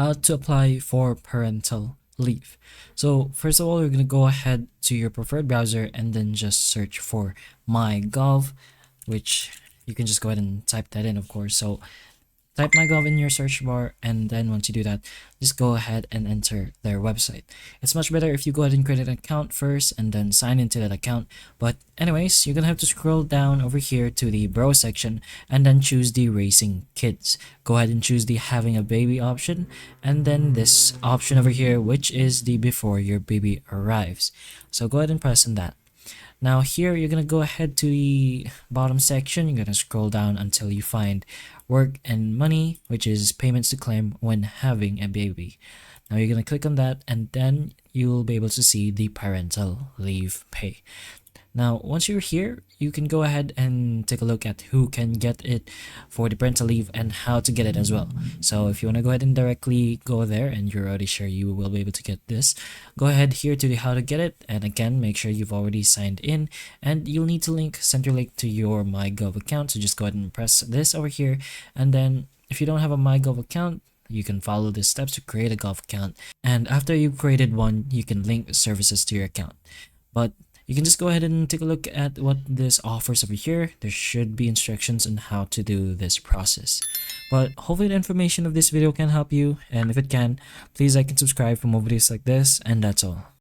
how to apply for parental leave. So first of all, you're gonna go ahead to your preferred browser and then just search for MyGov, which you can just go ahead and type that in, of course. So type MyGov in your search bar, and then once you do that, just go ahead and enter their website. It's much better if you go ahead and create an account first and then sign into that account. But anyways, you're gonna have to scroll down over here to the browse section and then choose the raising kids. Go ahead and choose the having a baby option, and then this option over here, which is the before your baby arrives. So go ahead and press on that. Now here, you're gonna go ahead to the bottom section. You're gonna scroll down until you find work and money, which is payments to claim when having a baby. Now you're gonna click on that, and then you will be able to see the parental leave pay. Now, once you're here, you can go ahead and take a look at who can get it for the parental leave and how to get it as well. So if you want to go ahead and directly go there and you're already sure you will be able to get this, go ahead here to the how to get it. And again, make sure you've already signed in, and you'll need to link Centrelink to your MyGov account. So just go ahead and press this over here. And then if you don't have a MyGov account, you can follow the steps to create a Gov account. And after you've created one, you can link services to your account. But you can just go ahead and take a look at what this offers over here. There should be instructions on how to do this process. But hopefully the information of this video can help you, and if it can, please like and subscribe for more videos like this, and that's all.